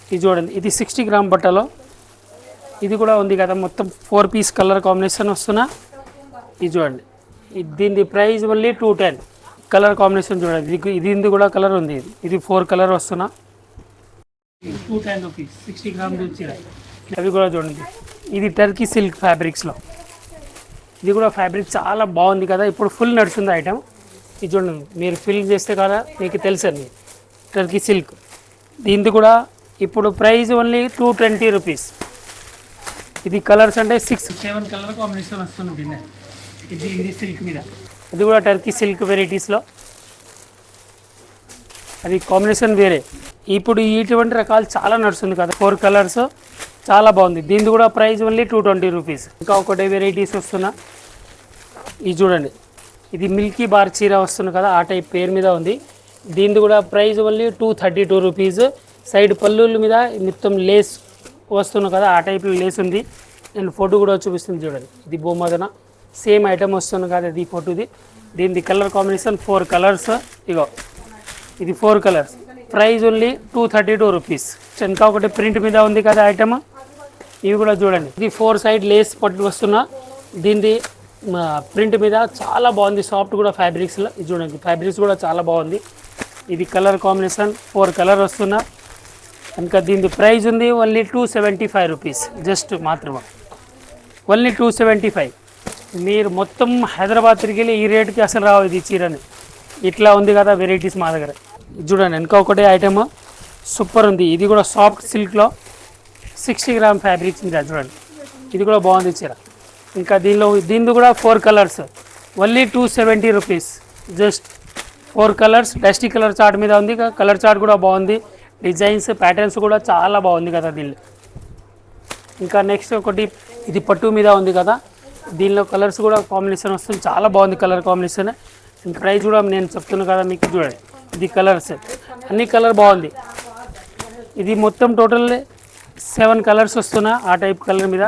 ఇది చూడండి, ఇది 60 గ్రామ్ బట్టలో ఇది కూడా ఉంది కదా, మొత్తం 4 పీస్ కలర్ కాంబినేషన్ వస్తున్నా. ఇది చూడండి, దీని ప్రైస్ ఓన్లీ 210. కలర్ కాంబినేషన్ చూడండి, ఇది కూడా కలర్ ఉంది. ఇది 4 కలర్ వస్తున్నా, 210 రూపీస్ 60 గ్రామ్ చీర. అవి కూడా చూడండి, ఇది టర్కీ సిల్క్ ఫ్యాబ్రిక్స్లో. ఇది కూడా ఫ్యాబ్రిక్ చాలా బాగుంది కదా, ఇప్పుడు ఫుల్ నడుస్తుంది ఐటమ్. ఇది చూడండి, మీరు ఫిల్ చేస్తే కదా మీకు తెలుసండి, టర్కీ సిల్క్. దీనిది కూడా ఇప్పుడు ప్రైస్ ఓన్లీ 220 రూపీస్. ఇది కలర్స్ అంటే 6-7 కలర్ కాంబినేషన్ వస్తుంది. ఇది సిల్క్ మీద, ఇది కూడా టర్కీ సిల్క్ వెరైటీస్లో, అది కాంబినేషన్ వేరే. ఇప్పుడు ఇటువంటి రకాలు చాలా నడుస్తుంది కదా, 4 కలర్స్ చాలా బాగుంది. దీనిది కూడా ప్రైస్ ఓన్లీ 220 రూపీస్. ఇంకా ఒకటే వెరైటీస్ వస్తున్నా, ఇది చూడండి, ఇది మిల్కీ బార్ చీర వస్తుంది కదా, ఆ టైప్ పేరు మీద ఉంది. దీనిది కూడా ప్రైస్ ఓన్లీ 232 రూపీస్. సైడ్ పళ్ళుల మీద మొత్తం లేస్ వస్తుంది కదా, ఆ టైప్లో లేస్ ఉంది. నేను ఫోటో కూడా చూపిస్తుంది చూడండి, ఇది బొమ్మదన సేమ్ ఐటమ్ వస్తుంది కదా, ఇది ఫోటోది. దీనిది కలర్ కాంబినేషన్ 4 కలర్స్. ఇగో ఇది 4 కలర్స్, ప్రైస్ ఓన్లీ 232 రూపీస్. ఇంకా ఒకటి ప్రింట్ మీద ఉంది కదా ఐటమ్, ఇవి కూడా చూడండి. ఇది 4 సైడ్ లేస్ పట్టు వస్తున్నా. దీనిది ప్రింట్ మీద చాలా బాగుంది, సాఫ్ట్ కూడా ఫ్యాబ్రిక్స్లో. ఇది చూడండి, ఫ్యాబ్రిక్స్ కూడా చాలా బాగుంది. ఇది కలర్ కాంబినేషన్ 4 కలర్ వస్తున్నా. ఇంకా దీని ప్రైస్ ఉంది ఓన్లీ 275 రూపీస్ జస్ట్ మాత్రమే, ఓన్లీ 275. మీరు మొత్తం హైదరాబాద్ తిరిగి ఈ రేటుకి అసలు రావు ఇది చీరని. ఇట్లా ఉంది కదా వెరైటీస్ మా దగ్గర. చూడండి, ఇంకా ఒకటే ఐటమ్ సూపర్ ఉంది. ఇది కూడా సాఫ్ట్ సిల్క్లో 60 గ్రామ్ ఫ్యాబ్రిక్స్ ఉంది చూడండి, ఇది కూడా బాగుంది చీర. ఇంకా దీనిది కూడా 4 colours, only 270 rupees just. 4 colours dusty colour chart మీద ఉంది. కలర్ చార్ట్ కూడా బాగుంది, డిజైన్స్ ప్యాటర్న్స్ కూడా చాలా బాగుంది కదా దీనిలో. ఇంకా నెక్స్ట్ ఒకటి ఇది పట్టు మీద ఉంది కదా, దీనిలో కలర్స్ కూడా కాంబినేషన్ వస్తుంది, చాలా బాగుంది కలర్ కాంబినేషన్. ఇంకా ప్రైస్ కూడా నేను చెప్తున్నాను కదా మీకు, చూడండి ఇది కలర్స్ అన్ని కలర్ బాగుంది. ఇది మొత్తం టోటల్ 7 కలర్స్ వస్తున్నా ఆ టైప్ కలర్ మీద.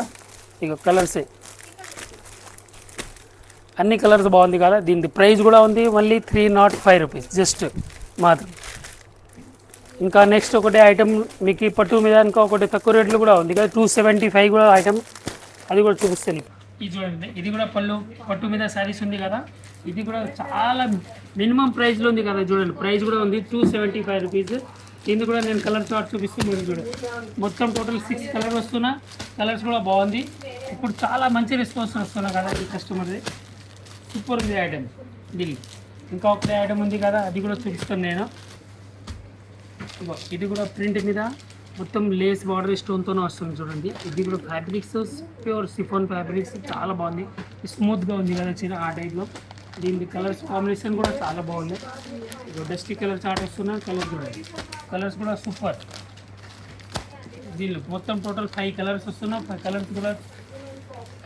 ఇక కలర్సే అన్ని కలర్స్ బాగుంది కదా. దీని ప్రైస్ కూడా ఉంది ఓన్లీ 305 రూపీస్ జస్ట్ మాత్రం. ఇంకా నెక్స్ట్ ఒకటే ఐటమ్ మీకు ఈ పట్టు మీద ఇంకా ఒకటి తక్కువ రేట్లు కూడా ఉంది కదా, 275 కూడా ఐటమ్, అది కూడా చూపిస్తాను. ఇది చూడండి, ఇది కూడా పట్టు మీద శారీస్ ఉంది కదా, ఇది కూడా చాలా మినిమం ప్రైస్లో ఉంది కదా. చూడండి ప్రైస్ కూడా ఉంది 275 రూపీస్. ఇది కూడా నేను కలర్ చార్ట్ చూపిస్తాను మీరు చూడండి. మొత్తం టోటల్ 6 కలర్ వస్తున్నా, కలర్స్ కూడా బాగుంది. ఇప్పుడు చాలా మంచి రెస్పాన్స్ వస్తున్నా కదా ఈ కస్టమర్ది, సూపర్ ఉంది ఐటమ్. దీన్ని ఇంకా ఒకటే ఐటమ్ ఉంది కదా, అది కూడా చూపిస్తాను నేను. ఇది కూడా ప్రింట్ మీద మొత్తం లేస్ బార్డర్ స్టోన్తోనే వస్తుంది చూడండి. ఇది కూడా ఫ్యాబ్రిక్స్ ప్యూర్ సిఫాన్ ఫ్యాబ్రిక్స్, చాలా బాగుంది, స్మూత్గా ఉంది కదా చీర ఆ టైప్లో. దీని కలర్స్ కాంబినేషన్ కూడా చాలా బాగుంది. డస్టీ కలర్ చార్ట్ వస్తున్నా, కలర్ చూడండి, కలర్స్ కూడా సూపర్. దీనిలో మొత్తం టోటల్ 5 కలర్స్ వస్తున్నా, 5 కలర్స్ కూడా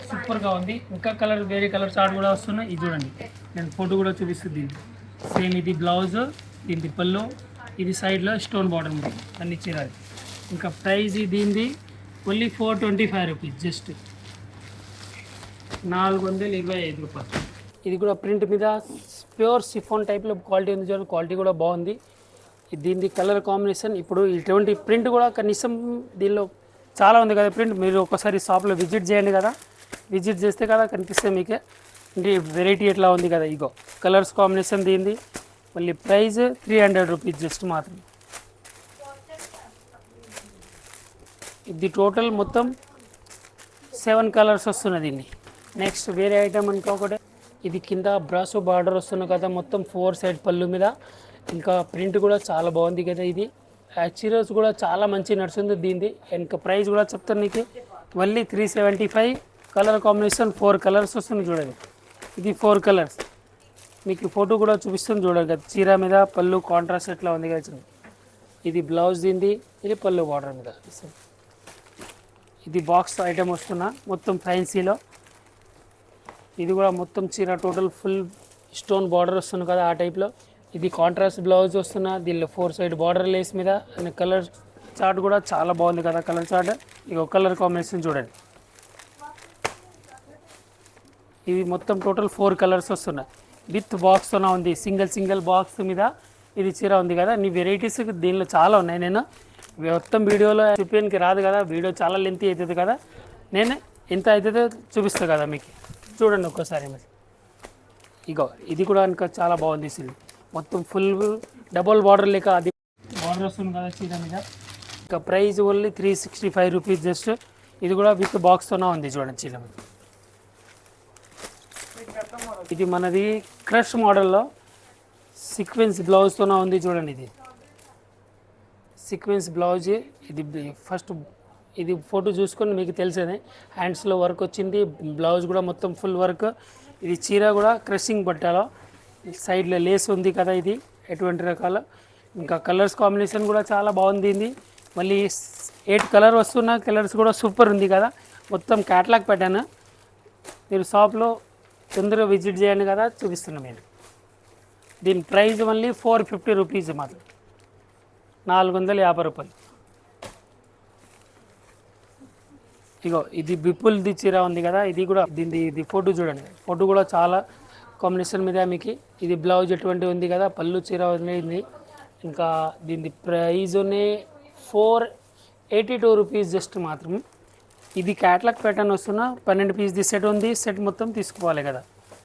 సూపర్గా ఉంది. ఇంకా కలర్ వేరే కలర్ చార్ట్ కూడా వస్తున్నాయి. ఇది చూడండి, నేను ఫోటో కూడా చూపిస్తుంది. సేమ్ ఇది బ్లౌజ్, దీని పళ్ళు, ఇది సైడ్లో స్టోన్ బార్డర్ ఉంది అన్ని చీరలు. ఇంకా ప్రైజ్ దీనిది ఓన్లీ 425 రూపీస్ జస్ట్, 425 రూపాయలు. ఇది కూడా ప్రింట్ మీద ప్యూర్ సిఫాన్ టైప్లో క్వాలిటీ ఉంది చూడండి, క్వాలిటీ కూడా బాగుంది. దీనిది కలర్ కాంబినేషన్ ఇప్పుడు ఇటువంటి ప్రింట్ కూడా కనీసం దీనిలో చాలా ఉంది కదా ప్రింట్. మీరు ఒకసారి షాప్లో విజిట్ చేయండి కదా, విజిట్ చేస్తే కదా కనిపిస్తే మీకే అంటే వెరైటీ ఎట్లా ఉంది కదా. ఇగో కలర్స్ కాంబినేషన్ దీనిది మళ్ళీ ప్రైస్ 300 రూపీస్ జస్ట్ మాత్రం. ఇది టోటల్ మొత్తం 7 కలర్స్ వస్తున్నది దీన్ని. నెక్స్ట్ వేరే ఐటమ్ ఇంకొకటి, ఇది కింద బ్రాసో బార్డర్ వస్తున్న కదా, మొత్తం 4 సైడ్ పళ్ళు మీద. ఇంకా ప్రింట్ కూడా చాలా బాగుంది కదా. ఇది యాక్చువల్స్ కూడా చాలా మంచి నడుస్తుంది దీనిది. ఇంకా ప్రైస్ కూడా చెప్తాను నీకు, మళ్ళీ 375. కలర్ కాంబినేషన్ 4 కలర్స్ వస్తుంది చూడండి, ఇది 4 కలర్స్. మీకు ఫోటో కూడా చూపిస్తుంది చూడండి కదా, చీర మీద పళ్ళు కాంట్రాస్ట్ ఎట్లా ఉంది కదా. ఇది బ్లౌజ్ దీనిది, ఇది పళ్ళు బార్డర్ మీద. ఇది బాక్స్ ఐటమ్ వస్తున్నా మొత్తం ఫ్యాన్సీలో. ఇది కూడా మొత్తం చీర టోటల్ ఫుల్ స్టోన్ బార్డర్ వస్తుంది కదా ఆ టైప్లో. ఇది కాంట్రాస్ట్ బ్లౌజ్ వస్తున్నా, దీనిలో 4 సైడ్ బార్డర్ లేస్ మీద. అండ్ కలర్ చార్ట్ కూడా చాలా బాగుంది కదా కలర్ చార్ట్. ఇక కలర్ కాంబినేషన్ చూడండి, ఇవి మొత్తం టోటల్ 4 కలర్స్ వస్తున్నాయి. విత్ బాక్స్తోనే ఉంది, సింగిల్ బాక్స్ మీద ఇది చీర ఉంది కదా. నీ వెరైటీస్ దీనిలో చాలా ఉన్నాయి, నేను మొత్తం వీడియోలో చూపించడానికి రాదు కదా, వీడియో చాలా లెంతీ అవుతుంది కదా, నేను ఎంత అవుతుందో చూపిస్తాను కదా మీకు. చూడండి ఒక్కసారి మరి. ఇగో ఇది కూడా ఇంకా చాలా బాగుంది సిల్క్, మొత్తం ఫుల్ డబుల్ బార్డర్ లేక అది బార్డర్ వస్తుంది కదా చీర మీద. ఇంకా ప్రైస్ ఓన్లీ 365 రూపీస్ జస్ట్. ఇది కూడా విత్ బాక్స్తోనే ఉంది చూడండి చీర మీద. ఇది మనది క్రష్ మోడల్లో సీక్వెన్స్ బ్లౌజ్తోనే ఉంది చూడండి. ఇది సీక్వెన్స్ బ్లౌజ్. ఇది ఫస్ట్ ఇది ఫోటో చూసుకొని మీకు తెలిసేదే, హ్యాండ్స్లో వర్క్ వచ్చింది, బ్లౌజ్ కూడా మొత్తం ఫుల్ వర్క్. ఇది చీర కూడా క్రషింగ్ బట్టలో సైడ్లో లేస్ ఉంది కదా, ఇది ఎటువంటి రకాల. ఇంకా కలర్స్ కాంబినేషన్ కూడా చాలా బాగుంది. ఇది మళ్ళీ 8 కలర్ వస్తున్న కలర్స్ కూడా సూపర్ ఉంది కదా, మొత్తం క్యాటలాగ్ పెట్టాను. మీరు షాప్లో తొందరగా విజిట్ చేయండి కదా, చూపిస్తున్నాను నేను. దీని ప్రైస్ మళ్ళీ 450 రూపీస్ మాత్రం, 450 రూపాయలు. ఇగో ఇది బిపుల్ది చీర ఉంది కదా, ఇది కూడా దీని ఇది ఫోటో చూడండి, ఫోటో కూడా చాలా కాంబినేషన్ మీద మీకు. ఇది బ్లౌజ్ ఎటువంటి ఉంది కదా, పళ్ళు చీర ఉంది. ఇంకా దీని ప్రైజ్ 482 రూపీస్ జస్ట్ మాత్రం. ఇది క్యాట్లాగ్ ప్యాటర్న్ వస్తున్న 12 పీస్ సెట్ ఉంది, సెట్ మొత్తం తీసుకోవాలి కదా.